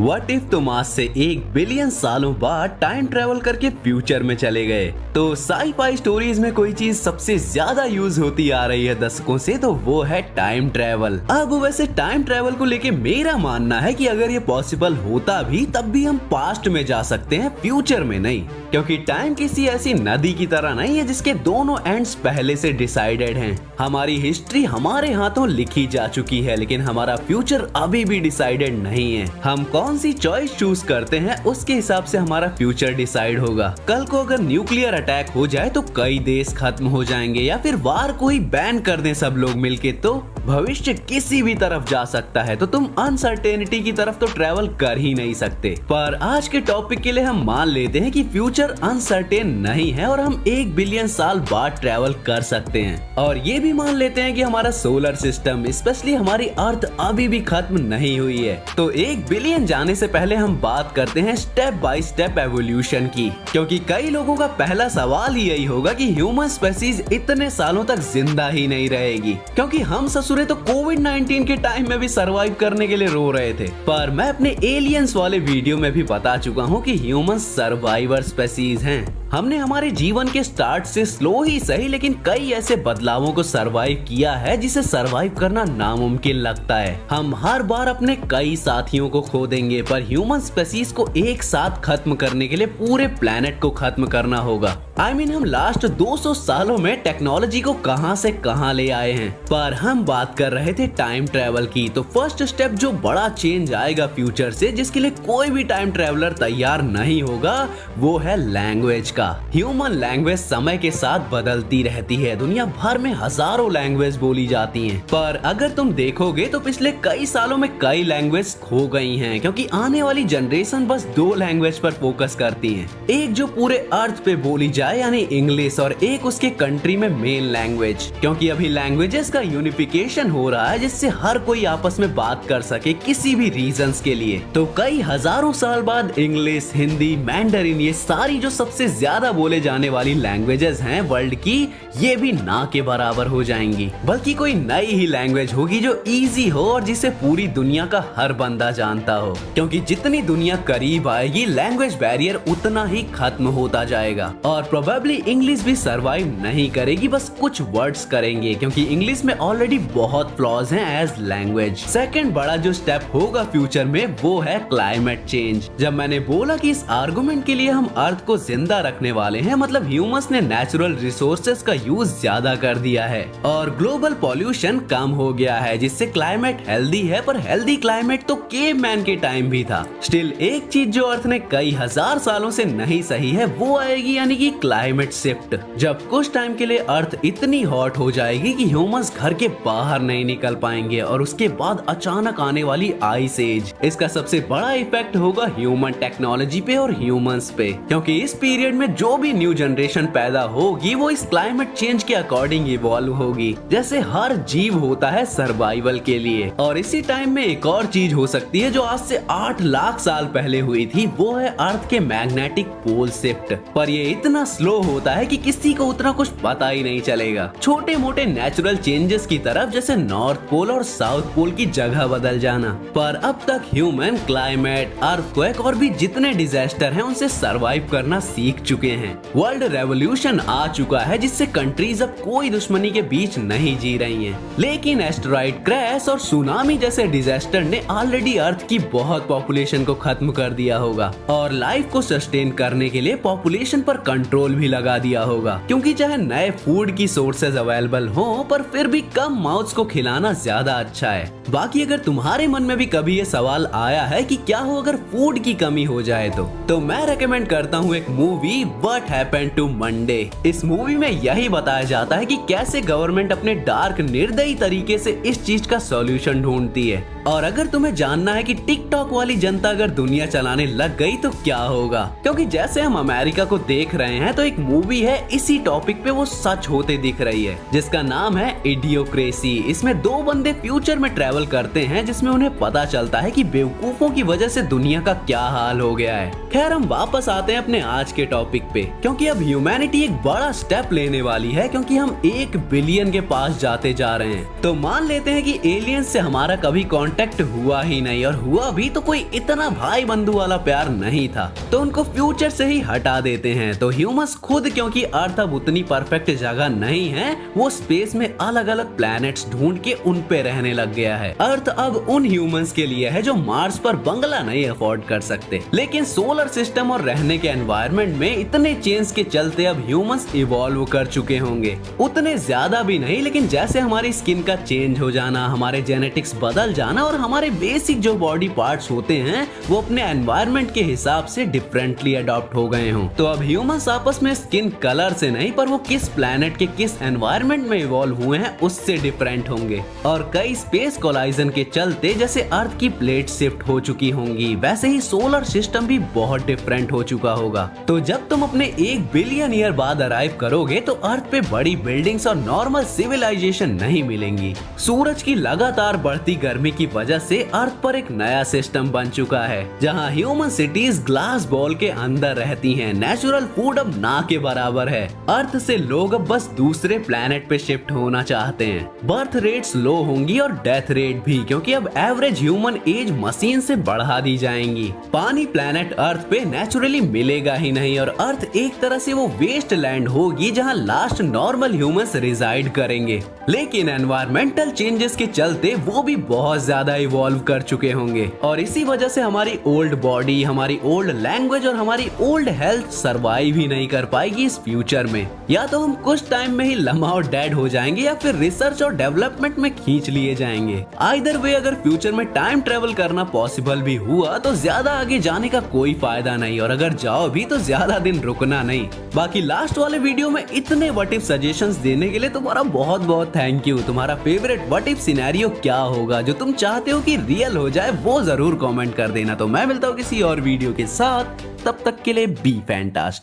What if तुम आज से 1 बिलियन सालों बाद टाइम ट्रेवल करके फ्यूचर में चले गए। तो साई-फाई स्टोरीज में कोई चीज सबसे ज्यादा यूज होती आ रही है दशकों से, तो वो है टाइम ट्रेवल। अब वैसे टाइम ट्रेवल को लेके मेरा मानना है कि अगर ये पॉसिबल होता भी तब भी हम पास्ट में जा सकते हैं, फ्यूचर में नहीं, क्योंकि टाइम किसी ऐसी नदी की तरह नहीं है जिसके दोनों एंड्स पहले से डिसाइडेड हैं। हमारी हिस्ट्री हमारे हाथों लिखी जा चुकी है, लेकिन हमारा फ्यूचर अभी भी डिसाइडेड नहीं है। हम कौन सी चॉइस चूज करते हैं उसके हिसाब से हमारा फ्यूचर डिसाइड होगा। कल को अगर न्यूक्लियर अटैक हो जाए तो कई देश खत्म हो जाएंगे, या फिर वार को ही बैन कर दें सब लोग मिलके, तो भविष्य किसी भी तरफ जा सकता है। तो तुम अनसर्टेनिटी की तरफ तो ट्रेवल कर ही नहीं सकते। पर आज के टॉपिक के लिए हम मान लेते हैं कि फ्यूचर अनसर्टेन नहीं है और हम 1 बिलियन साल बाद ट्रेवल कर सकते हैं। और ये भी मान लेते हैं कि हमारा सोलर सिस्टम, स्पेशली हमारी अर्थ अभी भी खत्म नहीं हुई है। तो 1 बिलियन जाने से पहले हम बात करते हैं स्टेप बाय स्टेप एवोल्यूशन की, क्योंकि कई लोगों का पहला सवाल ही यही होगा कि ह्यूमन स्पेसीज इतने सालों तक जिंदा ही नहीं रहेगी, क्योंकि हम ससुरे तो कोविड-19 के टाइम में भी सरवाइव करने के लिए रो रहे थे। पर मैं अपने एलियंस वाले वीडियो में भी बता चुका हूँ कि ह्यूमन सर्वाइवर स्पेसीज हैं। हमने हमारे जीवन के स्टार्ट से स्लो ही सही, लेकिन कई ऐसे बदलावों को सरवाइव किया है जिसे सरवाइव करना नामुमकिन लगता है। हम हर बार अपने कई साथियों को खो देंगे, पर ह्यूमन स्पेसीज को एक साथ खत्म करने के लिए पूरे प्लेनेट को खत्म करना होगा। हम लास्ट 200 सालों में टेक्नोलॉजी को कहां से कहां ले आए हैं। पर हम बात कर रहे थे टाइम ट्रेवल की। तो फर्स्ट स्टेप जो बड़ा चेंज आएगा फ्यूचर से, जिसके लिए कोई भी टाइम ट्रेवलर तैयार नहीं होगा, वो है लैंग्वेज का। ह्यूमन लैंग्वेज समय के साथ बदलती रहती है। दुनिया भर में हजारों लैंग्वेज बोली जाती हैं, पर अगर तुम देखोगे तो पिछले कई सालों में कई लैंग्वेज खो गई हैं, क्योंकि आने वाली जनरेशन बस 2 लैंग्वेज पर फोकस करती है। एक जो पूरे अर्थ पे बोली जाए यानी इंग्लिश, और एक उसके कंट्री में मेन लैंग्वेज, क्योंकि अभी लैंग्वेजेस का यूनिफिकेशन हो रहा है जिससे हर कोई आपस में बात कर सके किसी भी रीजंस के लिए। तो कई हजारों साल बाद इंग्लिश, हिंदी, मैंडरिन, ये सारी जो सबसे ज्यादा बोले जाने वाली लैंग्वेजेस हैं वर्ल्ड की, ये भी ना के बराबर हो जाएंगी। बल्कि कोई नई ही लैंग्वेज होगी जो इजी हो और जिसे पूरी दुनिया का हर बंदा जानता हो, क्योंकि जितनी दुनिया करीब आएगी लैंग्वेज बैरियर उतना ही खत्म होता जाएगा। और प्रोबेबली इंग्लिश भी सरवाइव नहीं करेगी, बस कुछ वर्ड्स करेंगे, क्योंकि इंग्लिश में ऑलरेडी बहुत फ्लॉज हैं एज लैंग्वेज। सेकंड बड़ा जो स्टेप होगा फ्यूचर में, वो है क्लाइमेट चेंज। जब मैंने बोला कि इस आर्गुमेंट के लिए हम अर्थ को जिंदा रखने वाले हैं, मतलब ह्यूमंस ने नेचुरल रिसोर्सेज का यूज ज्यादा कर दिया है और ग्लोबल पॉल्यूशन कम हो गया है, जिससे क्लाइमेट हेल्दी है। पर हेल्दी क्लाइमेट तो केवमैन के टाइम भी था। स्टिल एक चीज जो अर्थ ने कई हजार सालों से नहीं सही है वो आएगी, यानी कि क्लाइमेट शिफ्ट। जब कुछ टाइम के लिए अर्थ इतनी हॉट हो जाएगी कि ह्यूमंस घर के बाहर नहीं निकल पाएंगे, और उसके बाद अचानक आने वाली आइस एज, इसका सबसे बड़ा इफेक्ट होगा ह्यूमन टेक्नोलॉजी पे और ह्यूमंस पे, क्योंकि इस पीरियड में जो भी न्यू जनरेशन पैदा होगी वो इस क्लाइमेट चेंज के अकॉर्डिंग इवॉल्व होगी, जैसे हर जीव होता है सर्वाइवल के लिए। और इसी टाइम में एक और चीज हो सकती है जो आज से 8 लाख साल पहले हुई थी, वो है अर्थ के मैग्नेटिक पोल शिफ्ट। पर ये इतना स्लो होता है कि किसी को उतना कुछ पता ही नहीं चलेगा। छोटे मोटे नेचुरल चेंजेस की तरफ, जैसे नॉर्थ पोल और साउथ पोल की जगह बदल जाना। पर अब तक ह्यूमन क्लाइमेट, अर्थक्वेक और भी जितने डिजास्टर हैं उनसे सरवाइव करना सीख चुके हैं। वर्ल्ड रेवोल्यूशन आ चुका है जिससे कंट्रीज अब कोई दुश्मनी के बीच नहीं जी रही हैं। लेकिन एस्टेरॉइड क्रैश और सुनामी जैसे डिजास्टर ने ऑलरेडी अर्थ की बहुत पॉपुलेशन को खत्म कर दिया होगा, और लाइफ को सस्टेन करने के लिए पॉपुलेशन पर कंट्रोल भी लगा दिया होगा, क्योंकि चाहे नए फूड की सोर्सेज अवेलेबल हो, पर फिर भी कम माउथ्स को खिलाना ज्यादा अच्छा है। बाकी अगर तुम्हारे मन में भी कभी ये सवाल आया है कि क्या हो अगर फूड की कमी हो जाए, तो मैं रेकमेंड करता हूँ एक movie, what happened to Monday. इस मूवी में यही बताया जाता है कि कैसे गवर्नमेंट अपने डार्क निर्दयी तरीके से इस चीज का सॉल्यूशन ढूंढती है। और अगर तुम्हें जानना है कि टिकटॉक वाली जनता अगर दुनिया चलाने लग गई तो क्या होगा, क्योंकि जैसे हम अमेरिका को देख रहे हैं, तो एक मूवी है इसी टॉपिक पे, वो सच होते दिख रही है, जिसका नाम है इडियोक्रेसी। इसमें 2 बंदे फ्यूचर में ट्रेवल करते हैं, जिसमें उन्हें पता चलता है कि बेवकूफों की वजह से दुनिया का क्या हाल हो गया है। खैर हम वापस आते हैं अपने आज के टॉपिक टॉपिक पे, क्योंकि अब ह्यूमैनिटी एक बड़ा स्टेप लेने वाली है, क्योंकि हम 1 बिलियन के पास जाते जा रहे हैं। तो मान लेते हैं कि एलियंस से हमारा कभी कांटेक्ट हुआ ही नहीं, और हुआ भी तो कोई इतना भाई बंधु वाला प्यार नहीं था, तो उनको फ्यूचर से ही हटा देते हैं। तो ह्यूमंस खुद, क्योंकि अर्थ अब उतनी परफेक्ट जगह नहीं है, वो स्पेस में अलग अलग प्लैनेट्स ढूंढ के उन पे रहने लग गया है। अर्थ अब उन ह्यूमंस के लिए है जो मार्स पर बंगला नहीं अफोर्ड कर सकते। लेकिन सोलर सिस्टम और रहने के एनवायरनमेंट में इतने चेंज के चलते अब ह्यूमंस इवॉल्व कर चुके होंगे, उतने ज्यादा भी नहीं, लेकिन जैसे हमारी स्किन का चेंज हो जाना, हमारे जेनेटिक्स बदल जाना और हमारे बेसिक जो बॉडी पार्ट्स होते हैं वो अपने एनवायरनमेंट के हिसाब से डिफरेंटली अडॉप्ट हो गए हों। तो अब ह्यूमंस आपस में स्किन कलर से नहीं, पर वो किस प्लैनेट के किस एनवायरनमेंट में इवॉल्व हुए हैं उससे डिफरेंट होंगे। और कई स्पेस कोलाइजन के चलते जैसे अर्थ की प्लेट शिफ्ट हो चुकी होंगी, वैसे ही सोलर सिस्टम भी बहुत डिफरेंट हो चुका होगा। तो जब तुम अपने 1 बिलियन ईयर बाद अराइव करोगे तो अर्थ पे बड़ी बिल्डिंग्स और नॉर्मल सिविलाइजेशन नहीं मिलेंगी। सूरज की लगातार बढ़ती गर्मी की वजह से अर्थ पर एक नया सिस्टम बन चुका है, जहां ह्यूमन सिटीज ग्लास बॉल के अंदर रहती हैं। नेचुरल फूड अब ना के बराबर है। अर्थ से लोग अब बस दूसरे प्लेनेट पे शिफ्ट होना चाहते हैं। बर्थ रेट्स लो होंगी और डेथ रेट भी, क्योंकि अब एवरेज ह्यूमन एज मशीन से बढ़ा दी जाएंगी। पानी प्लेनेट अर्थ पे नेचुरली मिलेगा ही नहीं, और अर्थ एक तरह से वो वेस्ट लैंड होगी जहां लास्ट नॉर्मल ह्यूमंस रिजाइड करेंगे। लेकिन एनवायरमेंटल चेंजेस के चलते वो भी बहुत ज्यादा इवॉल्व कर चुके होंगे, और इसी वजह से हमारी ओल्ड बॉडी, हमारी ओल्ड लैंग्वेज और हमारी ओल्ड हेल्थ सर्वाइव ही नहीं कर पाएगी इस फ्यूचर में। या तो हम कुछ टाइम में ही लम्हा और डेड हो जाएंगे, या फिर रिसर्च और डेवलपमेंट में खींच लिए जाएंगे। आइदर वे, अगर फ्यूचर में टाइम ट्रेवल करना पॉसिबल भी हुआ तो ज्यादा आगे जाने का कोई फायदा नहीं, और अगर जाओ भी तो ज्यादा दिन रुकना नहीं। बाकी लास्ट वाले वीडियो में इतने व्हाट इफ सजेशंस देने के लिए तुम्हारा बहुत बहुत थैंक यू। तुम्हारा फेवरेट व्हाट इफ सिनेरियो क्या होगा जो तुम चाहते हो कि रियल हो जाए, वो जरूर कमेंट कर देना। तो मैं मिलता हूँ किसी और वीडियो के साथ, तब तक के लिए बी फैंटास्टिक।